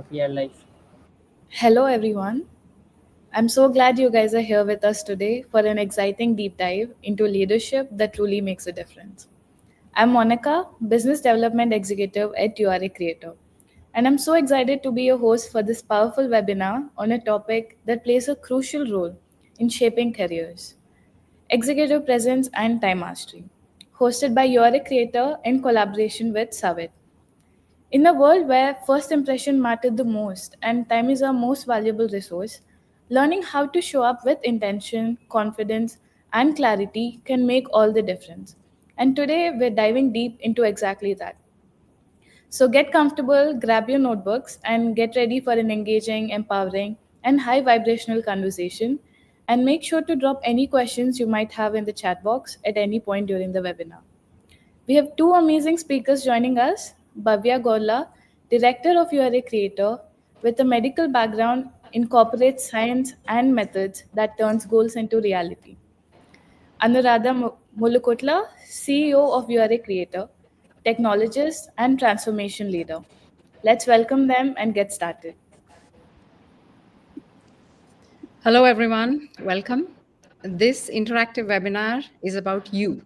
we are live. Hello, everyone. I'm so glad you guys are here with us today for an exciting deep dive into leadership that truly makes a difference. I'm Monica, Business Development Executive at You Are a Creator, and I'm so excited to be your host for this powerful webinar on a topic that plays a crucial role in shaping careers: executive presence and time mastery, hosted by You Are a Creator in collaboration with SAWiT. In a world where first impression mattered the most and time is our most valuable resource, learning how to show up with intention, confidence, and clarity can make all the difference. And today we're diving deep into exactly that. So get comfortable, grab your notebooks, and get ready for an engaging, empowering, and high vibrational conversation. And make sure to drop any questions you might have in the chat box at any point during the webinar. We have two amazing speakers joining us: Bhavya Gorla, Director of You Are a Creator, with a medical background, incorporates science and methods that turns goals into reality. Anuradha Mulukutla, CEO of You Are a Creator, technologist and transformation leader. Let's welcome them and get started. Hello, everyone. Welcome. This interactive webinar is about you.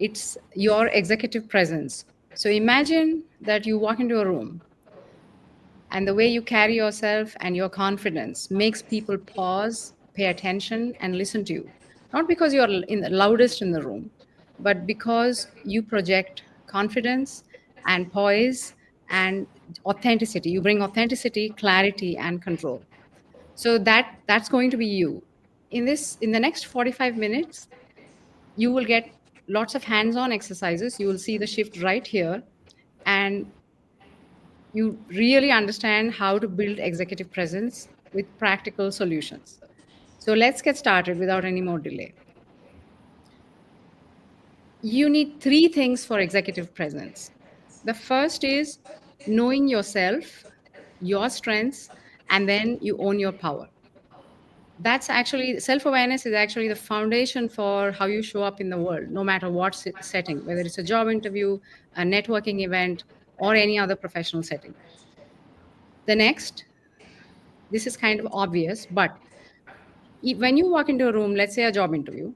It's your executive presence. So imagine that you walk into a room and the way you carry yourself and your confidence makes people pause, pay attention, and listen to you. Not because you're in the loudest in the room, but because you project confidence and poise and authenticity. You bring authenticity, clarity, and control. So that's going to be you. In the next 45 minutes, you will get lots of hands-on exercises. You will see the shift right here, and you really understand how to build executive presence with practical solutions. So let's get started without any more delay. You need three things for executive presence. The first is knowing yourself, your strengths, and then you own your power. That's actually, self-awareness is actually the foundation for how you show up in the world, no matter what setting, whether it's a job interview, a networking event, or any other professional setting. The next, this is kind of obvious, but when you walk into a room, let's say a job interview,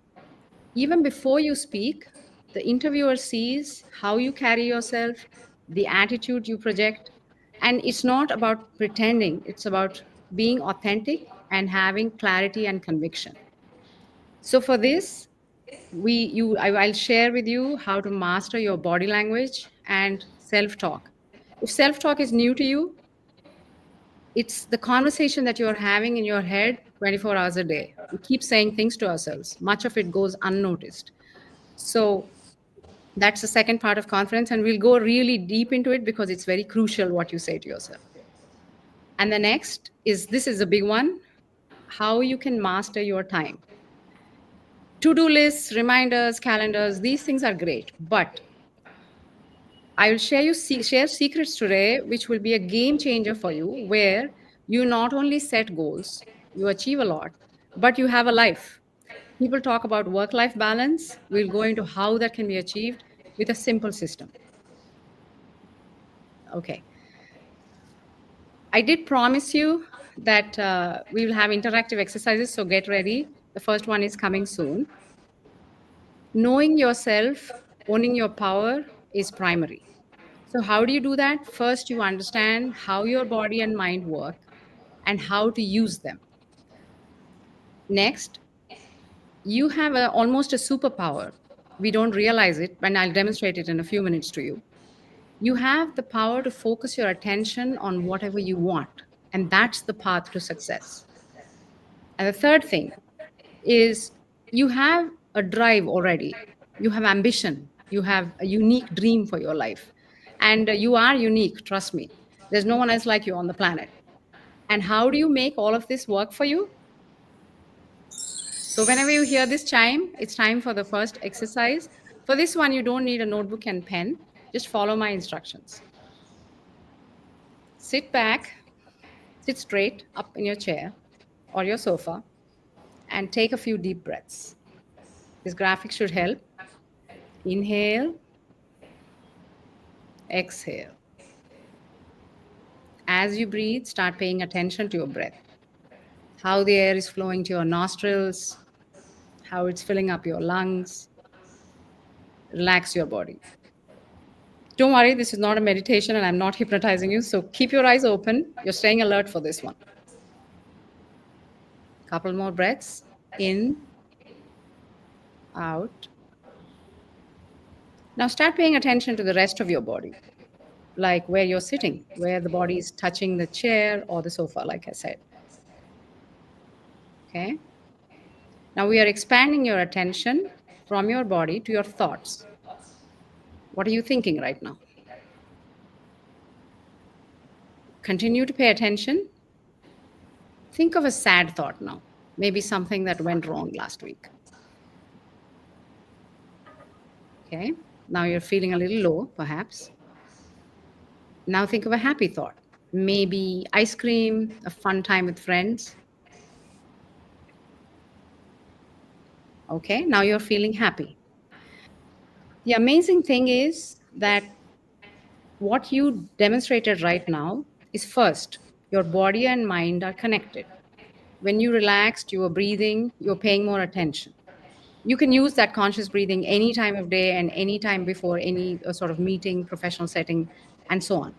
even before you speak, the interviewer sees how you carry yourself, the attitude you project, and it's not about pretending, it's about being authentic and having clarity and conviction. So for this, I'll share with you how to master your body language and self-talk. If self-talk is new to you, it's the conversation that you're having in your head 24 hours a day. We keep saying things to ourselves. Much of it goes unnoticed. So that's the second part of confidence, and we'll go really deep into it because it's very crucial what you say to yourself. And the next is, this is a big one, how you can master your time. To-do lists, reminders, calendars, these things are great, but I will share secrets today, which will be a game changer for you, where you not only set goals, you achieve a lot, but you have a life. People talk about work-life balance. We'll go into how that can be achieved with a simple system. Okay. I did promise you that we will have interactive exercises, so get ready. The first one is coming soon. Knowing yourself, owning your power is primary. So, how do you do that? First, you understand how your body and mind work and how to use them. Next, you have almost a superpower. We don't realize it, and I'll demonstrate it in a few minutes to you. You have the power to focus your attention on whatever you want, and that's the path to success. And the third thing is, you have a drive already. You have ambition. You have a unique dream for your life. And you are unique, trust me. There's no one else like you on the planet. And how do you make all of this work for you? So whenever you hear this chime, it's time for the first exercise. For this one, you don't need a notebook and pen. Just follow my instructions. Sit back, sit straight up in your chair or your sofa, and take a few deep breaths. This graphic should help. Inhale, exhale. As you breathe, start paying attention to your breath, how the air is flowing to your nostrils, how it's filling up your lungs. Relax your body. Don't worry, this is not a meditation and I'm not hypnotizing you. So keep your eyes open. You're staying alert for this one. Couple more breaths in, out. Now start paying attention to the rest of your body, like where you're sitting, where the body is touching the chair or the sofa, like I said. Okay. Now we are expanding your attention from your body to your thoughts. What are you thinking right now? Continue to pay attention. Think of a sad thought now, maybe something that went wrong last week. Okay. Now you're feeling a little low, perhaps. Now think of a happy thought. Maybe ice cream, a fun time with friends. Okay. Now you're feeling happy. The amazing thing is that what you demonstrated right now is first, your body and mind are connected. When you relaxed, you were breathing, you're paying more attention. You can use that conscious breathing any time of day and any time before any sort of meeting, professional setting, and so on.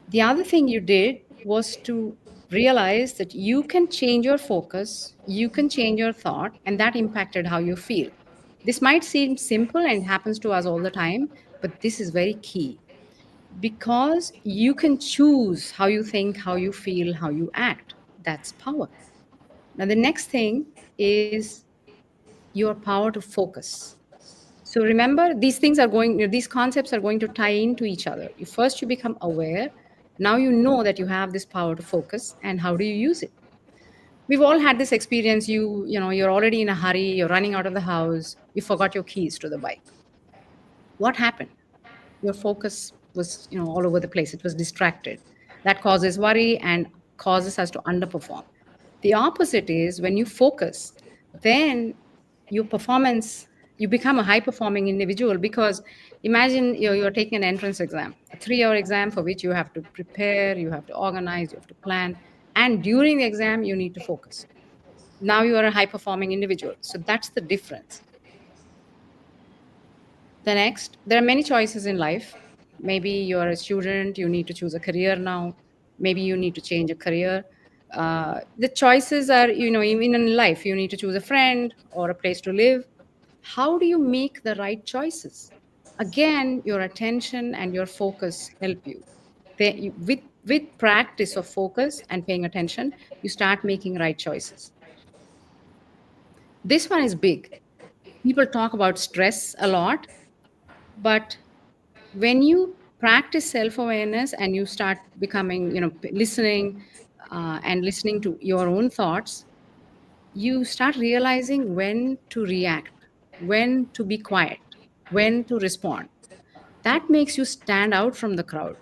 The other thing you did was to realize that you can change your focus, you can change your thought, and that impacted how you feel. This might seem simple and happens to us all the time, but this is very key because you can choose how you think, how you feel, how you act. That's power. Now, the next thing is your power to focus. So remember, these things are going, these concepts are going to tie into each other. First, you become aware. Now you know that you have this power to focus, and how do you use it? We've all had this experience. You're already in a hurry. You're running out of the house. You forgot your keys to the bike. What happened? Your focus was all over the place. It was distracted. That causes worry and causes us to underperform. The opposite is when you focus, then your performance, you become a high performing individual. Because imagine you're taking an entrance exam, a 3 hour exam for which you have to prepare, you have to organize, you have to plan, and during the exam you need to focus. Now you are a high performing individual. So that's the difference. The next, there are many choices in life. Maybe you're a student, you need to choose a career now. Maybe you need to change a career. The choices are, even in life, you need to choose a friend or a place to live. How do you make the right choices? Again, your attention and your focus help you. With practice of focus and paying attention, you start making right choices. This one is big. People talk about stress a lot, but when you practice self-awareness and you start becoming listening and listening to your own thoughts, you start realizing when to react, when to be quiet, when to respond. That makes you stand out from the crowd.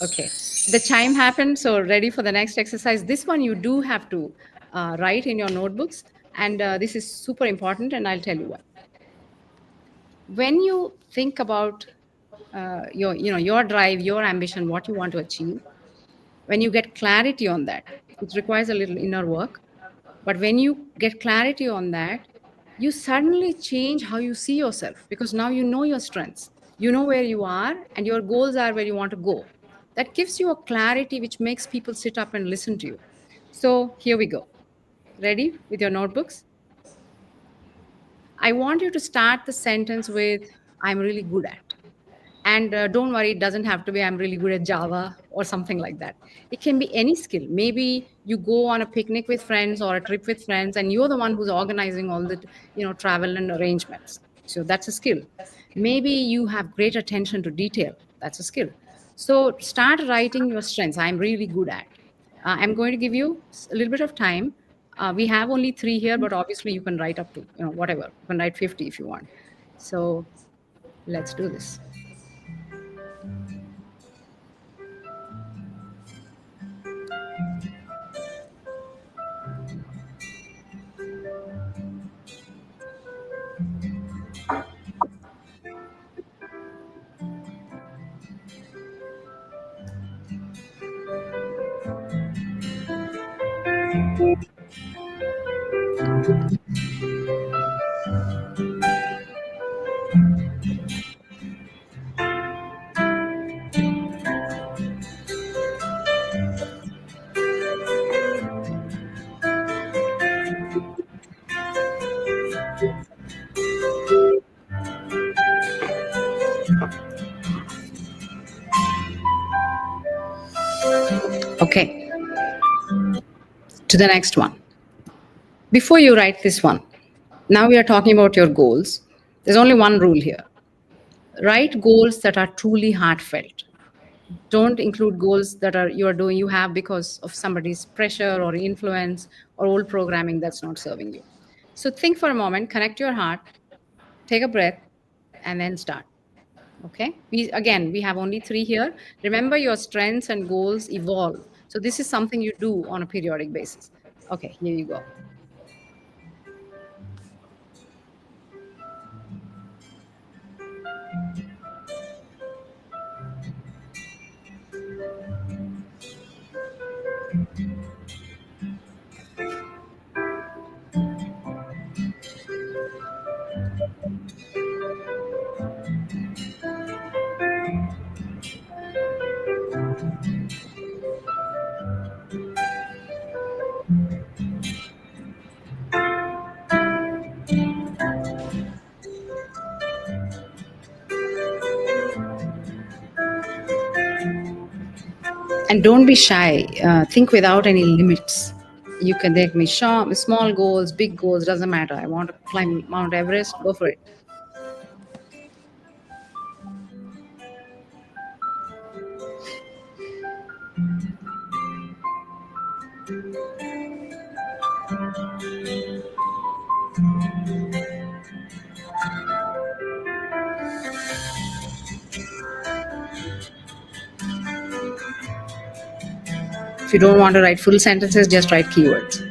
Okay, the chime happened, so ready for the next exercise. This one you do have to write in your notebooks, and this is super important, and I'll tell you why. When you think about your drive, your ambition, what you want to achieve, when you get clarity on that, it requires a little inner work, but when you get clarity on that, you suddenly change how you see yourself, because now you know your strengths, you know where you are, and your goals are where you want to go. That gives you a clarity which makes people sit up and listen to you. So here we go. Ready with your notebooks? I want you to start the sentence with, I'm really good at. And don't worry, it doesn't have to be, I'm really good at Java or something like that. It can be any skill. Maybe you go on a picnic with friends or a trip with friends, and you're the one who's organizing all the, travel and arrangements. So that's a skill. Maybe you have great attention to detail. That's a skill. So start writing your strengths. I'm really good at. I'm going to give you a little bit of time. We have only 3 here, but obviously you can write up to, whatever. You can write 50 if you want. So let's do this. Okay, to the next one. Before you write this one, now we are talking about your goals. There's only one rule here: write goals that are truly heartfelt. Don't include goals that are you have because of somebody's pressure or influence or old programming that's not serving you. So think for a moment, connect your heart, take a breath, and then start. Okay, we have only three here. Remember, your strengths and goals evolve, so this is something you do on a periodic basis. Okay, here you go. And don't be shy. Think without any limits. You can take me small goals, big goals, doesn't matter. I want to climb Mount Everest, go for it. If you don't want to write full sentences, just write keywords.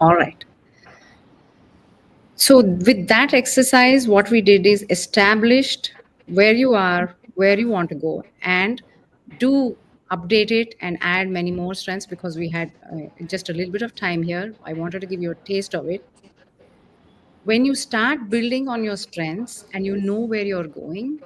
All right. So with that exercise, what we did is established where you are, where you want to go, and do update it and add many more strengths because we had just a little bit of time here. I wanted to give you a taste of it. When you start building on your strengths and you know where you're going,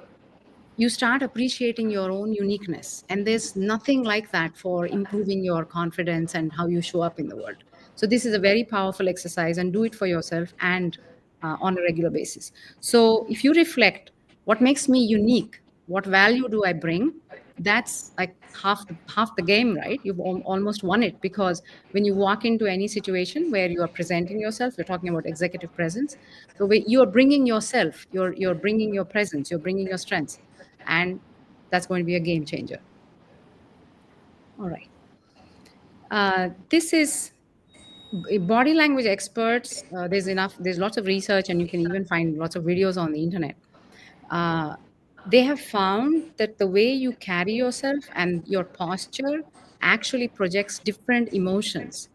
you start appreciating your own uniqueness. And there's nothing like that for improving your confidence and how you show up in the world. So, this is a very powerful exercise, and do it for yourself and on a regular basis. So, if you reflect, what makes me unique? What value do I bring? That's like half the game, right? You've almost won it, because when you walk into any situation where you are presenting yourself, we're talking about executive presence. So you are bringing yourself, you're bringing your presence, you're bringing your strengths, and that's going to be a game changer. All right. This is body language experts. There's lots of research, and you can even find lots of videos on the internet. Uh, they have found that the way you carry yourself and your posture actually projects different emotions.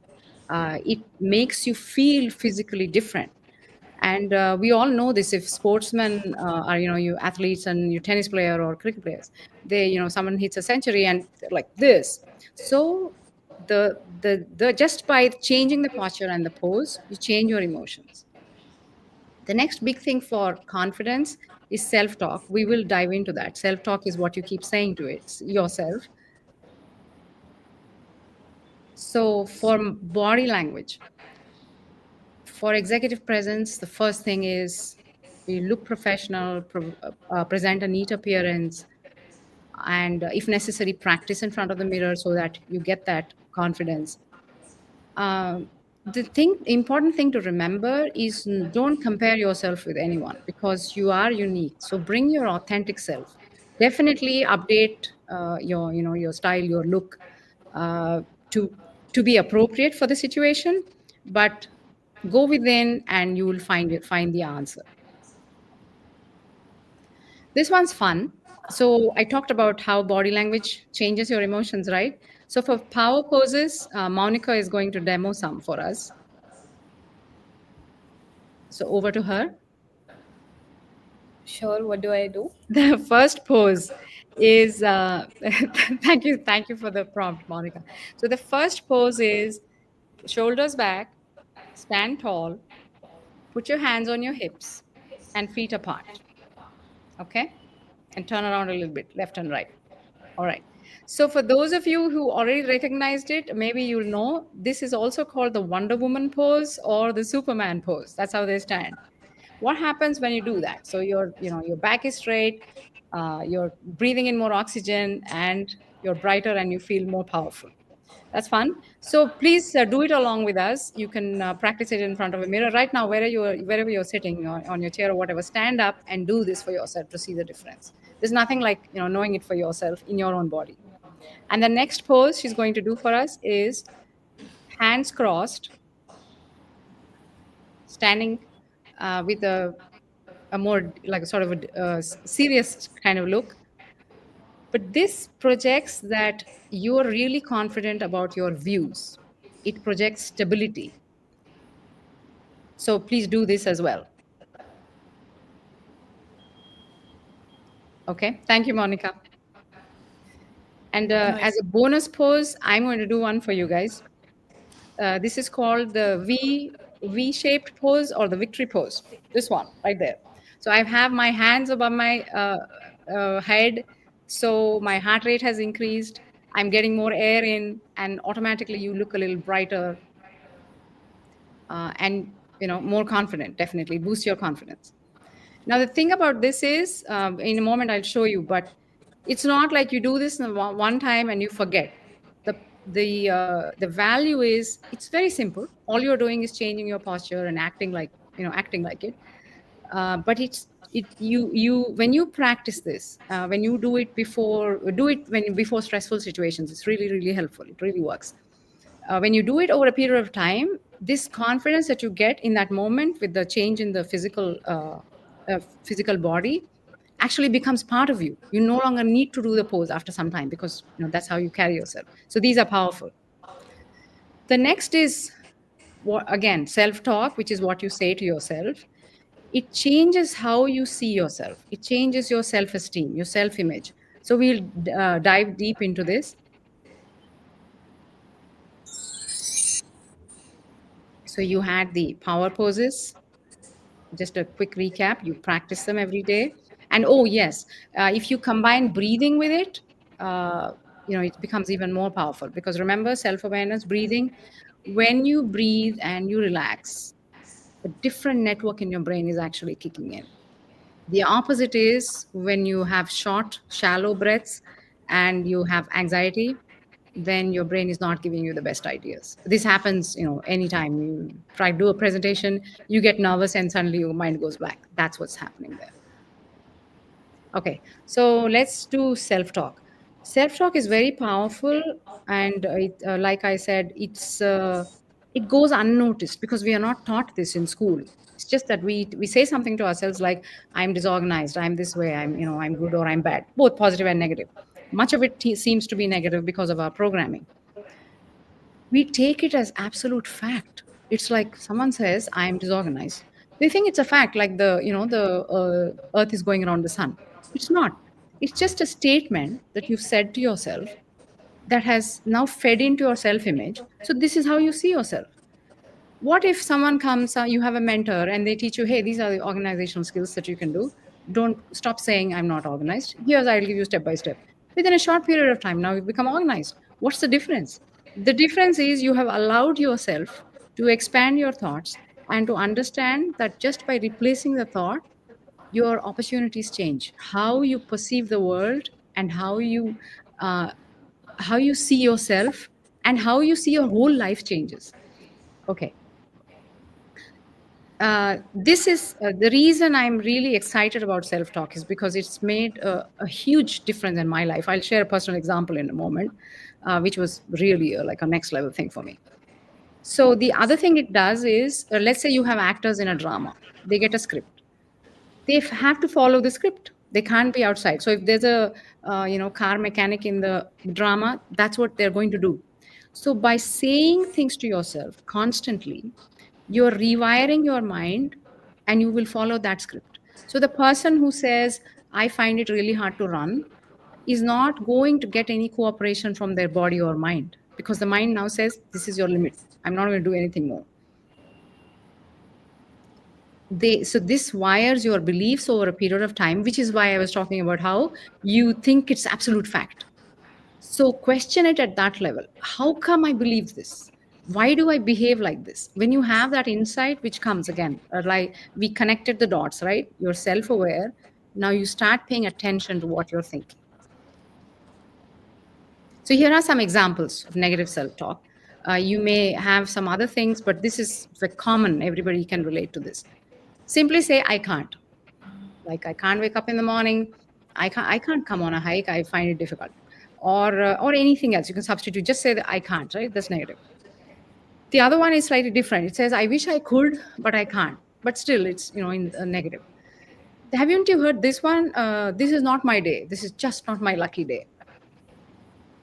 It makes you feel physically different. And we all know this. If sportsmen are, you athletes and you tennis player or cricket players, someone hits a century and they're like this. So the just by changing the posture and the pose, you change your emotions. The next big thing for confidence is self-talk. We will dive into that. Self-talk is what you keep saying to yourself. So for body language, for executive presence, the first thing is you look professional, present a neat appearance, and if necessary, practice in front of the mirror so that you get that confidence. The important thing to remember is, don't compare yourself with anyone, because you are unique. So bring your authentic self. Definitely update your style, your look, uh, to to be appropriate for the situation, but go within and you will find the answer. This one's fun. So I talked about how body language changes your emotions, right? So for power poses, Monica is going to demo some for us. So over to her. Sure, what do I do? The first pose. is thank you for the prompt, Monica. So the first pose is shoulders back, stand tall, put your hands on your hips and feet apart. Okay? And turn around a little bit, left and right. All right. So, for those of you who already recognized it, maybe you'll know this is also called the Wonder Woman pose or the Superman pose. That's how they stand. What happens when you do that? So, your back is straight, you're breathing in more oxygen, and you're brighter and you feel more powerful. That's fun. So please do it along with us. You can practice it in front of a mirror right now, wherever you're sitting on your chair or whatever. Stand up and do this for yourself to see the difference. There's nothing like knowing it for yourself in your own body. And the next pose she's going to do for us is hands crossed, standing with a more like sort of a serious kind of look. But this projects that you're really confident about your views. It projects stability. So please do this as well. Okay. Thank you, Monica. And as Nice. a bonus pose, I'm going to do one for you guys. This is called the V-shaped pose or the victory pose. This one right there. So I have my hands above my head. So my heart rate has increased. I'm getting more air in, and automatically you look a little brighter and more confident. Definitely boost your confidence. Now, the thing about this is, in a moment I'll show you, but it's not like you do this in one time and you forget. The the value is it's very simple. All you're doing is changing your posture and acting like it. But you when you practice this, when you do it when before stressful situations, it's really really helpful. It really works when you do it over a period of time, this confidence that you get in that moment with the change in the physical body actually becomes part of you. You no longer need to do the pose after some time because that's how you carry yourself. So these are powerful. The next is again self-talk, which is what you say to yourself. It changes how you see yourself. It changes your self-esteem, your self-image. So we'll dive deep into this. So you had the power poses. Just a quick recap, you practice them every day. And oh yes, if you combine breathing with it, it becomes even more powerful because remember, self-awareness, breathing, when you breathe and you relax, a different network in your brain is actually kicking in. The opposite is when you have short shallow breaths and you have anxiety, then your brain is not giving you the best ideas. This happens, anytime you try to do a presentation, you get nervous and suddenly your mind goes blank. That's what's happening there. Okay, so let's do self talk. Self talk is very powerful, and like I said, it goes unnoticed because we are not taught this in school. It's just that we say something to ourselves like, "I'm disorganized. I'm this way. I'm good or I'm bad." Both positive and negative. Much of it seems to be negative because of our programming. We take it as absolute fact. It's like someone says, "I am disorganized." They think it's a fact, like the Earth is going around the sun. It's not. It's just a statement that you've said to yourself that has now fed into your self-image. So this is how you see yourself. What if someone comes, you have a mentor, and they teach you, hey, these are the organizational skills that you can do. Don't stop saying, I'm not organized. Here's, I'll give you step by step. Within a short period of time, now you've become organized. What's the difference? The difference is you have allowed yourself to expand your thoughts and to understand that just by replacing the thought, your opportunities change. How you perceive the world and uh, how you see yourself and how you see your whole life changes. Okay, this is the reason I'm really excited about self talk is because it's made a huge difference in my life. I'll share a personal example in a moment, which was really like a next level thing for me. So, the other thing it does is let's say you have actors in a drama, they get a script, they have to follow the script. They can't be outside. So if there's a car mechanic in the drama, that's what they're going to do. So by saying things to yourself constantly, you're rewiring your mind and you will follow that script. So the person who says, I find it really hard to run, is not going to get any cooperation from their body or mind, because the mind now says, this is your limit. I'm not going to do anything more. So this wires your beliefs over a period of time, which is why I was talking about how you think it's absolute fact. So question it at that level. How come I believe this? Why do I behave like this? When you have that insight, which comes again, like we connected the dots, right? You're self aware. Now you start paying attention to what you're thinking. So here are some examples of negative self talk. You may have some other things, but this is the common. Everybody can relate to this. Simply say, I can't. Like, I can't wake up in the morning. I can't come on a hike. I find it difficult. Or anything else. You can substitute. Just say that I can't, right? That's negative. The other one is slightly different. It says, I wish I could, but I can't. But still, it's, in negative. Haven't you heard this one? This is not my day. This is just not my lucky day.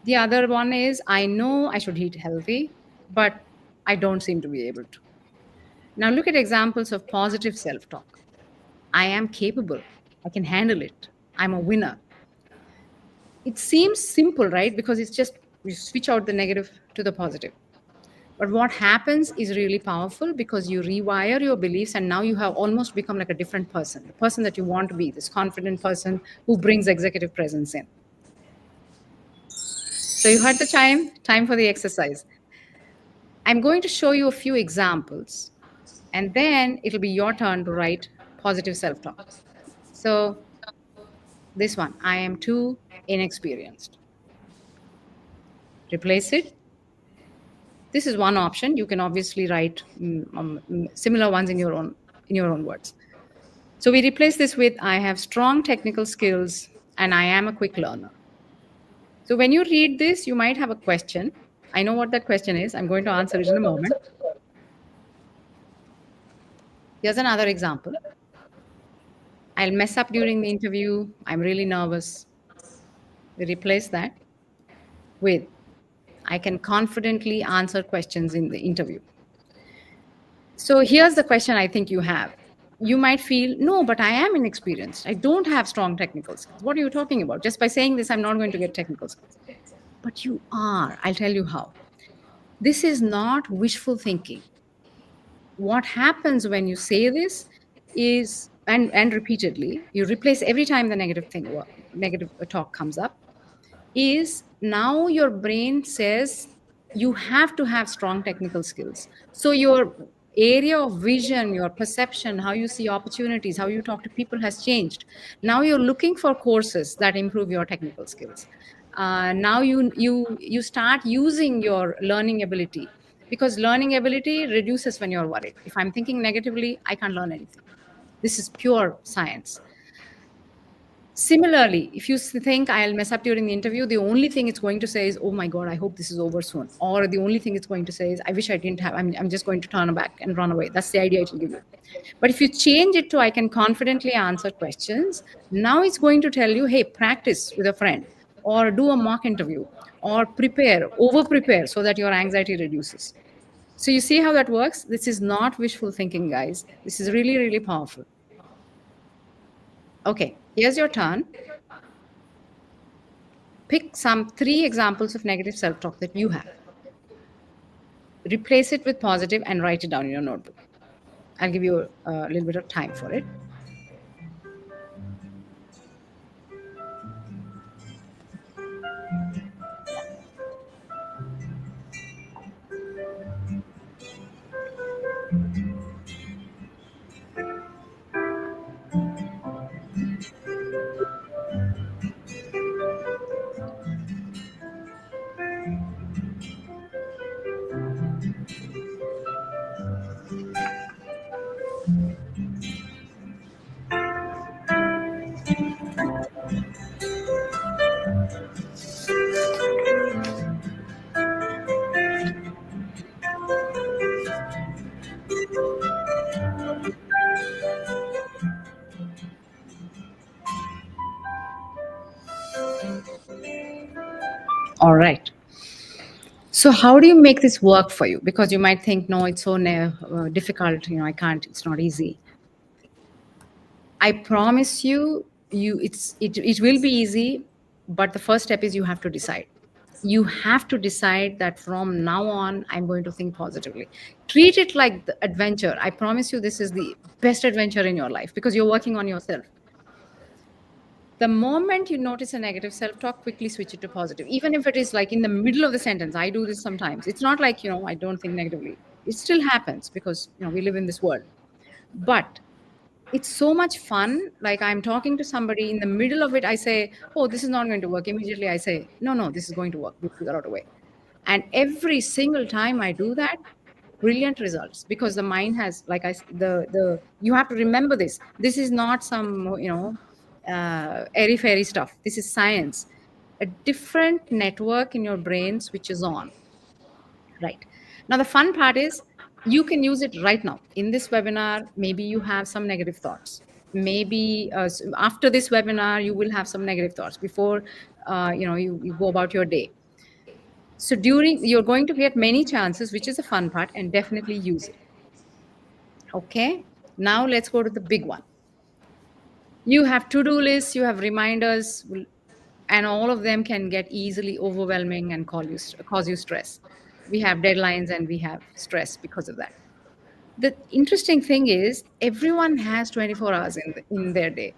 The other one is, I know I should eat healthy, but I don't seem to be able to. Now look at examples of positive self-talk. I am capable. I can handle it. I'm a winner. It seems simple, right? Because it's just you switch out the negative to the positive. But what happens is really powerful, because you rewire your beliefs and now you have almost become like a different person, the person that you want to be, this confident person who brings executive presence in. So you heard the chime, time for the exercise. I'm going to show you a few examples, and then it'll be your turn to write positive self talk. So, this one, I am too inexperienced. Replace it. This is one option. You can obviously write similar ones in your own words. So we replace this with, I have strong technical skills and I am a quick learner. So when you read this, you might have a question. I know what that question is. I'm going to answer it in a moment. Here's another example. I'll mess up during the interview. I'm really nervous. We replace that with, I can confidently answer questions in the interview. So here's the question I think you have. You might feel, no, but I am inexperienced. I don't have strong technical skills. What are you talking about? Just by saying this, I'm not going to get technical skills. But you are. I'll tell you how. This is not wishful thinking. What happens when you say this is, and repeatedly, you replace every time the negative talk comes up, is now your brain says you have to have strong technical skills. So your area of vision, your perception, how you see opportunities, how you talk to people has changed. Now you're looking for courses that improve your technical skills. Now you start using your learning ability, because learning ability reduces when you're worried. If I'm thinking negatively, I can't learn anything. This is pure science. Similarly, if you think I'll mess up during the interview, the only thing it's going to say is, oh my God, I hope this is over soon. Or the only thing it's going to say is, I wish I didn't have, I'm just going to turn back and run away. That's the idea it will give you. But if you change it to, I can confidently answer questions, now it's going to tell you, hey, practice with a friend, or do a mock interview, or over prepare so that your anxiety reduces. So you see how that works? This is not wishful thinking, guys. This is really, really powerful. Okay, here's your turn. Pick some 3 examples of negative self-talk that you have. Replace it with positive and write it down in your notebook. I'll give you a little bit of time for it. All right. So how do you make this work for you? Because you might think, no, it's so difficult. I can't. It's not easy. I promise you, it will be easy But the first step is you have to decide. You have to decide that from now on, I'm going to think positively. Treat it like the adventure. I promise you, this is the best adventure in your life because you're working on yourself. The moment you notice a negative self talk, quickly switch it to positive. Even if it is like in the middle of the sentence, I do this sometimes. It's not like, I don't think negatively. It still happens because, we live in this world. But it's so much fun. Like I'm talking to somebody in the middle of it, I say, oh, this is not going to work. Immediately I say, no, no, this is going to work. We'll figure out a way. And every single time I do that, brilliant results, because the mind has, like the you have to remember this. This is not some, airy fairy stuff. This is science. A different network in your brain switches on. Right. Now, the fun part is you can use it right now. In this webinar, maybe you have some negative thoughts. Maybe after this webinar, you will have some negative thoughts before you go about your day. So you're going to get many chances, which is the fun part, and definitely use it. Okay. Now let's go to the big one. You have to-do lists, you have reminders, and all of them can get easily overwhelming and cause you stress. We have deadlines and we have stress because of that. The interesting thing is everyone has 24 hours in their day.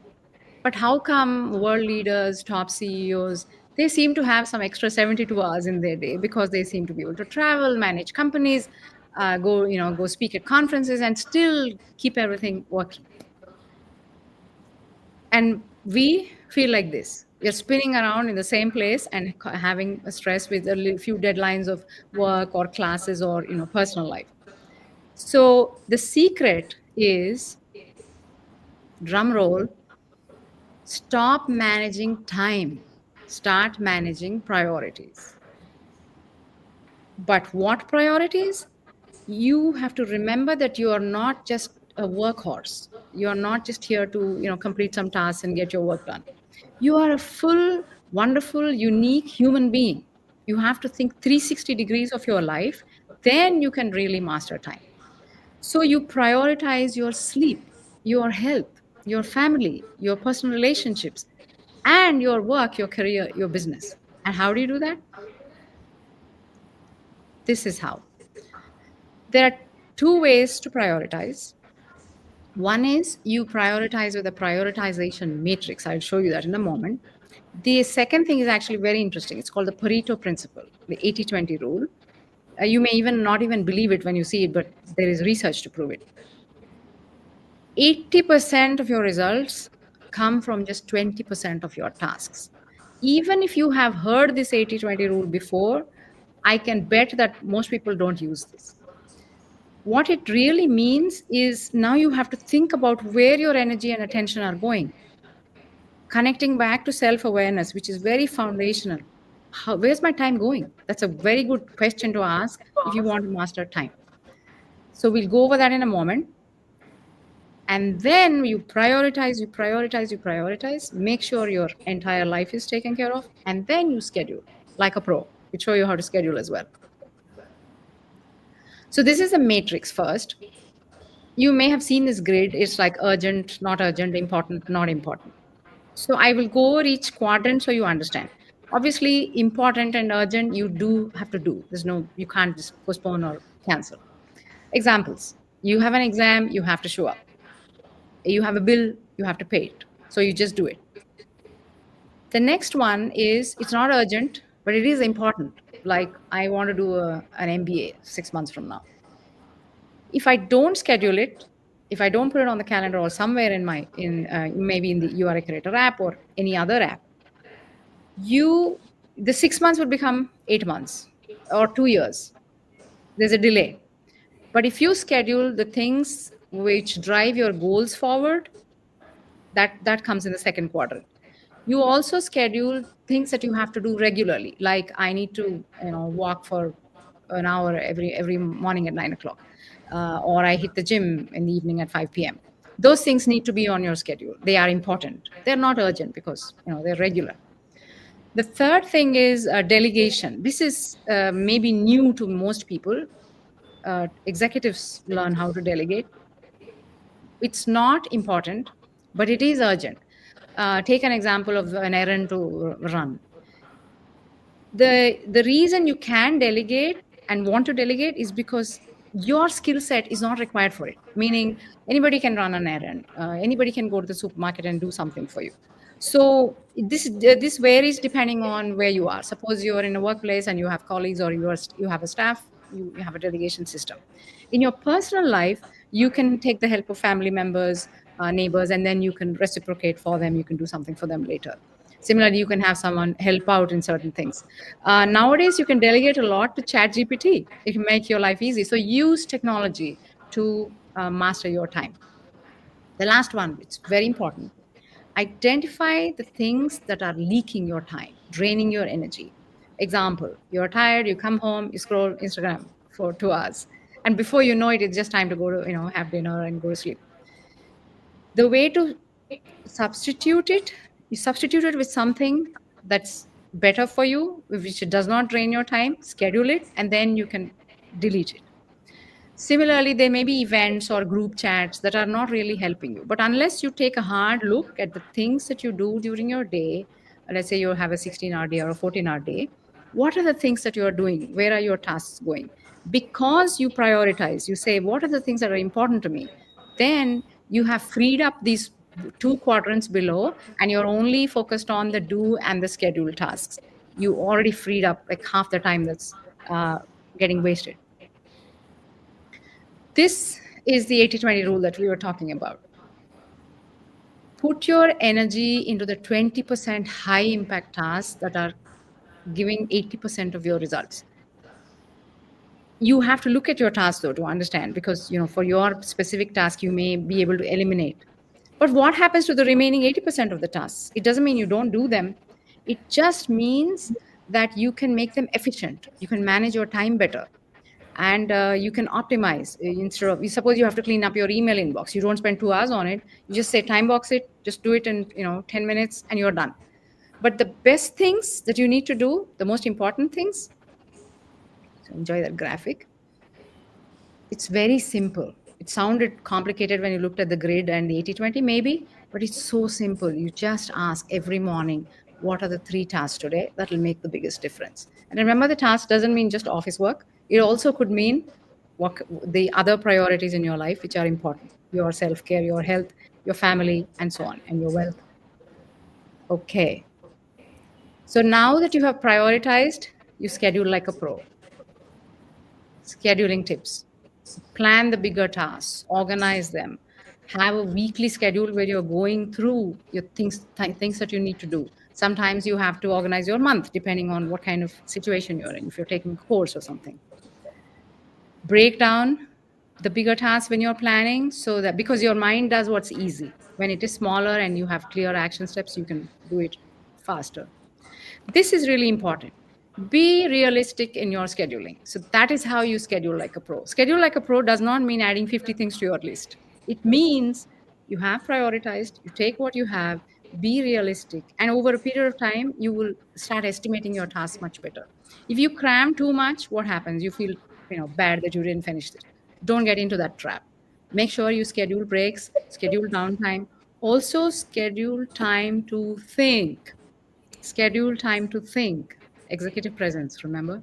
But how come world leaders, top CEOs, they seem to have some extra 72 hours in their day because they seem to be able to travel, manage companies, go speak at conferences and still keep everything working. And we feel like this. We're spinning around in the same place and having a stress with a few deadlines of work or classes or personal life. So the secret is, drum roll, stop managing time, start managing priorities. But what priorities? You have to remember that you are not just a workhorse. You are not just here to complete some tasks and get your work done. You are a full, wonderful, unique human being. You have to think 360 degrees of your life, then you can really master time. So you prioritize your sleep, your health, your family, your personal relationships, and your work, your career, your business. And how do you do that? This is how. There are two ways to prioritize. One is you prioritize with a prioritization matrix. I'll show you that in a moment. The second thing is actually very interesting. It's called the Pareto principle, the 80-20 rule. You may even not even believe it when you see it, but there is research to prove it. 80% of your results come from just 20% of your tasks. Even if you have heard this 80-20 rule before, I can bet that most people don't use this. What it really means is now you have to think about where your energy and attention are going. Connecting back to self-awareness, which is very foundational. Where's my time going? That's a very good question to ask if you want to master time. So we'll go over that in a moment. And then you prioritize, make sure your entire life is taken care of, and then you schedule like a pro. We'll show you how to schedule as well. So this is a matrix first. You may have seen this grid. It's like urgent, not urgent, important, not important. So I will go over each quadrant so you understand. Obviously, important and urgent, you do have to do. You can't just postpone or cancel. Examples. You have an exam, you have to show up. You have a bill, you have to pay it. So you just do it. The next one is, it's not urgent, but it is important. Like I want to do an MBA 6 months from now. If I don't schedule it, if I don't put it on the calendar or somewhere maybe in the URA Creator app or any other app, the 6 months would become 8 months or 2 years. There's a delay. But if you schedule the things which drive your goals forward, that comes in the second quadrant. You also schedule things that you have to do regularly, like I need to walk for an hour every morning at 9 o'clock, or I hit the gym in the evening at 5 p.m. Those things need to be on your schedule. They are important. They're not urgent because they're regular. The third thing is delegation. This is maybe new to most people. Executives learn how to delegate. It's not important, but it is urgent. Take an example of an errand to run. The reason you can delegate and want to delegate is because your skill set is not required for it, meaning anybody can run an errand, anybody can go to the supermarket and do something for you. So this varies depending on where you are. Suppose you are in a workplace and you have colleagues, or you have a staff, you have a delegation system. In your personal life, you can take the help of family members, neighbors, and then you can reciprocate for them, you can do something for them later. Similarly, you can have someone help out in certain things. Nowadays, you can delegate a lot to Chat GPT. It can make your life easy. So use technology to master your time. The last one, it's very important. Identify the things that are leaking your time, draining your energy. Example, you're tired, you come home, you scroll Instagram for 2 hours. And before you know it, it's just time to go to, have dinner and go to sleep. The way to substitute it, you substitute it with something that's better for you, which does not drain your time, schedule it, and then you can delete it. Similarly, there may be events or group chats that are not really helping you. But unless you take a hard look at the things that you do during your day, let's say you have a 16-hour day or a 14-hour day, what are the things that you are doing? Where are your tasks going? Because you prioritize, you say, what are the things that are important to me? Then you have freed up these two quadrants below, and you're only focused on the do and the schedule tasks. You already freed up like half the time that's getting wasted. This is the 80-20 rule that we were talking about. Put your energy into the 20% high impact tasks that are giving 80% of your results. You have to look at your task though to understand, because for your specific task you may be able to eliminate. But what happens to the remaining 80% of the tasks? It doesn't mean you don't do them. It just means that you can make them efficient. You can manage your time better, and you can optimize. Instead of, you suppose you have to clean up your email inbox, you don't spend 2 hours on it. You just say time box it, just do it in 10 minutes and you're done. But the best things that you need to do, the most important things, so enjoy that graphic. It's very simple. It sounded complicated when you looked at the grid and the 80-20 maybe, but it's so simple. You just ask every morning, what are the 3 tasks today that will make the biggest difference? And remember, the task doesn't mean just office work. It also could mean what the other priorities in your life which are important: your self-care, your health, your family, and so on, and your wealth. Okay. So now that you have prioritized, you schedule like a pro. Scheduling tips: plan the bigger tasks, organize them, have a weekly schedule where you're going through your things that you need to do. Sometimes you have to organize your month depending on what kind of situation you're in, if you're taking a course or something. Break down the bigger tasks when you're planning, so that, because your mind does what's easy. When it is smaller and you have clear action steps, you can do it faster. This is really important. Be realistic in your scheduling. So that is how you schedule like a pro. Schedule like a pro does not mean adding 50 things to your list. It means you have prioritized, you take what you have, be realistic, and over a period of time, you will start estimating your tasks much better. If you cram too much, what happens? You feel bad that you didn't finish it. Don't get into that trap. Make sure you schedule breaks, schedule downtime, also schedule time to think. Schedule time to think. Executive presence, remember?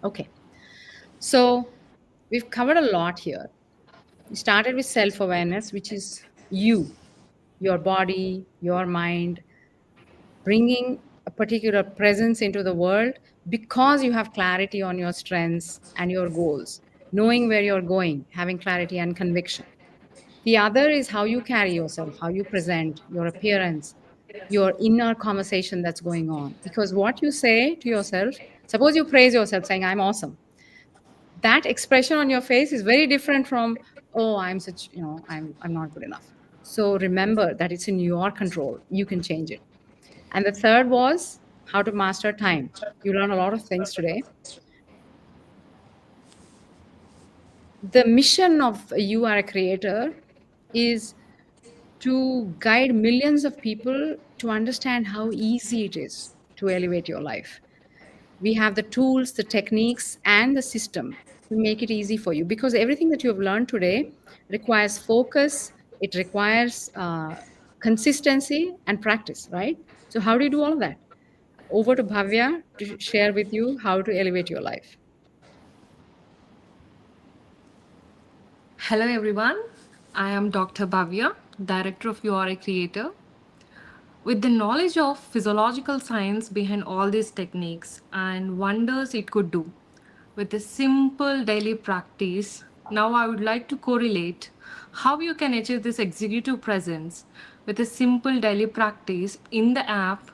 Okay. So we've covered a lot here. We started with self awareness, which is you, your body, your mind, bringing a particular presence into the world because you have clarity on your strengths and your goals, knowing where you're going, having clarity and conviction. The other is how you carry yourself, how you present, your appearance, your inner conversation that's going on. Because what you say to yourself, suppose you praise yourself saying, I'm awesome. That expression on your face is very different from, oh, I'm such, I'm not good enough. So remember that it's in your control. You can change it. And the third was how to master time. You learn a lot of things today. The mission of You Are a Creator is to guide millions of people to understand how easy it is to elevate your life. We have the tools, the techniques, and the system to make it easy for you, because everything that you have learned today requires focus. It requires consistency, and practice, right? So, how do you do all of that? Over to Bhavya to share with you how to elevate your life. Hello everyone, I am Dr. Bhavya, Director of You Are a Creator. With the knowledge of physiological science behind all these techniques and wonders it could do, with a simple daily practice, now I would like to correlate how you can achieve this executive presence with a simple daily practice in the app,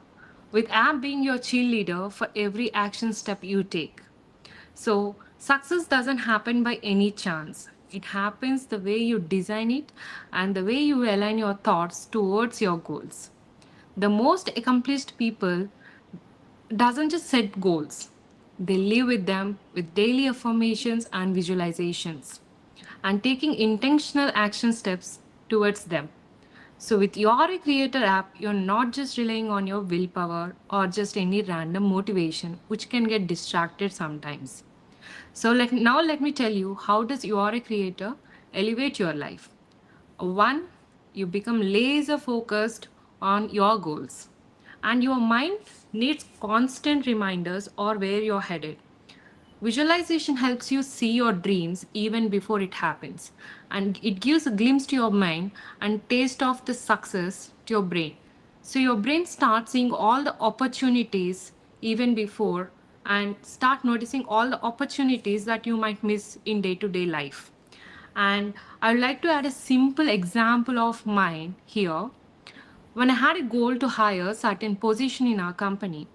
with app being your cheerleader for every action step you take. So, success doesn't happen by any chance. It happens the way you design it and the way you align your thoughts towards your goals. The most accomplished people doesn't just set goals. They live with them with daily affirmations and visualizations and taking intentional action steps towards them. So, with your Creator app, you're not just relying on your willpower or just any random motivation, which can get distracted sometimes. So now let me tell you how does you are a creator elevate your life. One, you become laser focused on your goals and your mind needs constant reminders or where you're headed. Visualization helps you see your dreams even before it happens, and it gives a glimpse to your mind and taste of the success to your brain. So your brain starts seeing all the opportunities even before and start noticing all the opportunities that you might miss in day-to-day life. And I would like to add a simple example of mine here. When I had a goal to hire a certain position in our company,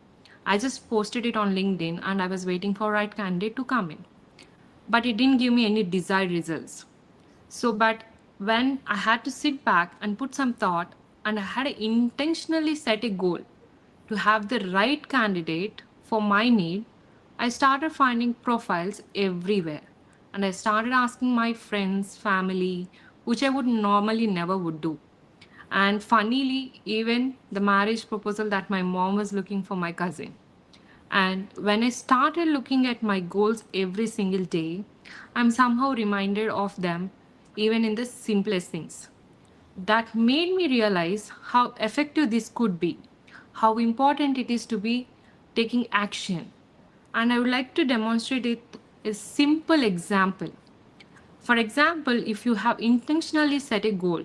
I just posted it on LinkedIn and I was waiting for right candidate to come in. But it didn't give me any desired results. So, but when I had to sit back and put some thought and I had to intentionally set a goal to have the right candidate for my need, I started finding profiles everywhere. And I started asking my friends, family, which I would normally never would do. And funnily, even the marriage proposal that my mom was looking for my cousin. And when I started looking at my goals every single day, I'm somehow reminded of them, even in the simplest things. That made me realize how effective this could be, how important it is to be taking action. And I would like to demonstrate it a simple example. For example, if you have intentionally set a goal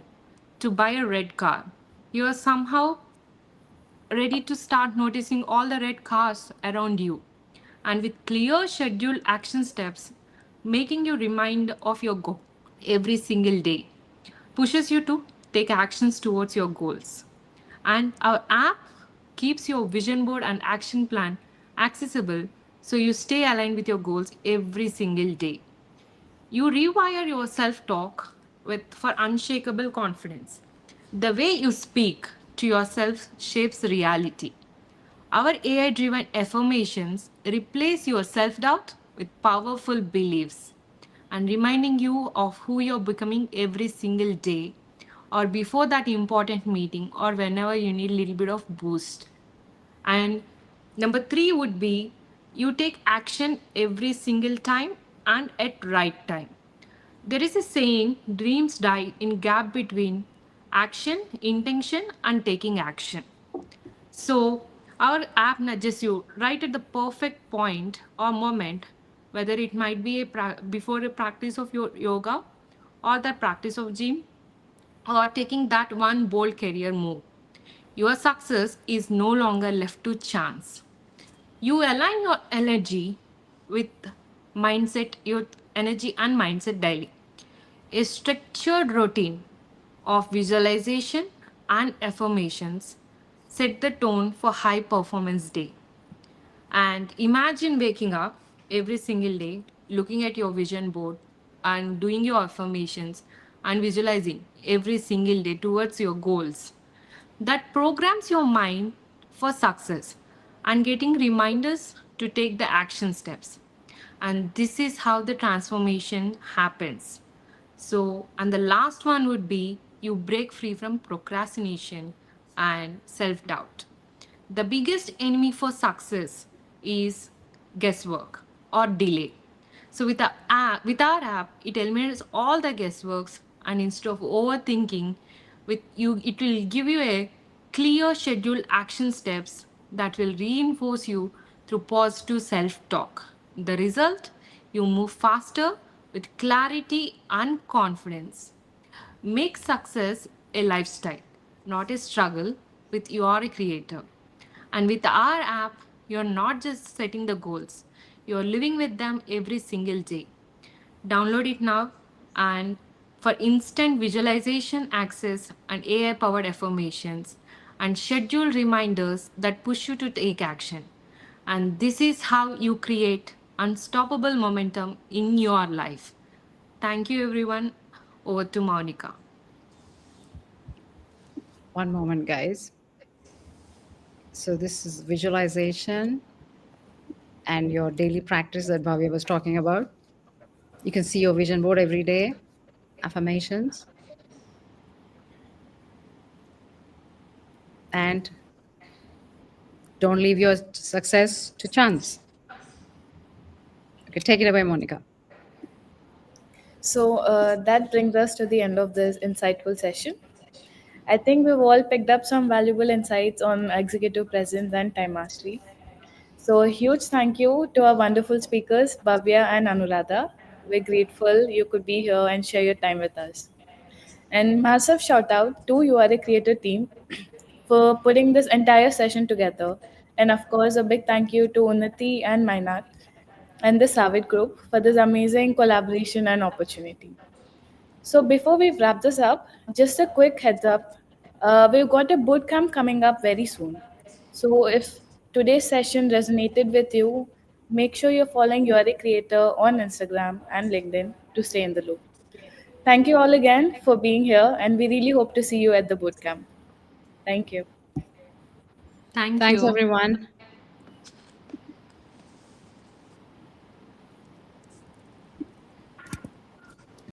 to buy a red car, you are somehow ready to start noticing all the red cars around you. And with clear scheduled action steps, making you remind of your goal every single day pushes you to take actions towards your goals. And our app keeps your vision board and action plan accessible so you stay aligned with your goals every single day. You rewire your self talk with for unshakable confidence. The way you speak to yourself shapes reality. Our AI driven affirmations replace your self doubt with powerful beliefs and reminding you of who you're becoming every single day or before that important meeting or whenever you need a little bit of boost. And number three would be you take action every single time and at right time. There is a saying dreams die in gap between action, intention and taking action. So our app nudges you right at the perfect point or moment, whether it might be before a practice of your yoga or the practice of gym or taking that one bold career move. Your success is no longer left to chance. You align your energy with your energy and mindset daily. A structured routine of visualization and affirmations set the tone for high performance day. And imagine waking up every single day, looking at your vision board and doing your affirmations and visualizing every single day towards your goals. That programs your mind for success and getting reminders to take the action steps. And this is how the transformation happens. So, and the last one would be you break free from procrastination and self doubt. The biggest enemy for success is guesswork or delay. So with our app, it eliminates all the guessworks and instead of overthinking, With you, it will give you a clear scheduled action steps that will reinforce you through positive self-talk. The result, you move faster with clarity and confidence. Make success a lifestyle, not a struggle with your creator. And with our app, you're not just setting the goals, you're living with them every single day. Download it now and for instant visualization access and AI powered affirmations and schedule reminders that push you to take action. And this is how you create unstoppable momentum in your life. Thank you, everyone. Over to Monica. One moment, guys. So this is visualization and your daily practice that Bhavya was talking about. You can see your vision board every day, affirmations, and don't leave your success to chance. Okay, take it away, Monica. So that brings us to the end of this insightful session. I think we've all picked up some valuable insights on executive presence and time mastery. So, a huge thank you to our wonderful speakers, Bhavya and Anuradha. We're grateful you could be here and share your time with us. And massive shout out to You Are a Creator team for putting this entire session together. And of course, a big thank you to Unnati and Mainat and the SAWiT group for this amazing collaboration and opportunity. So before we wrap this up, just a quick heads up. We've got a bootcamp coming up very soon. So if today's session resonated with you, make sure you're following You're a Creator on Instagram and LinkedIn to stay in the loop. Thank you all again for being here, and we really hope to see you at the bootcamp. Thank you. Thank Thanks, you. everyone.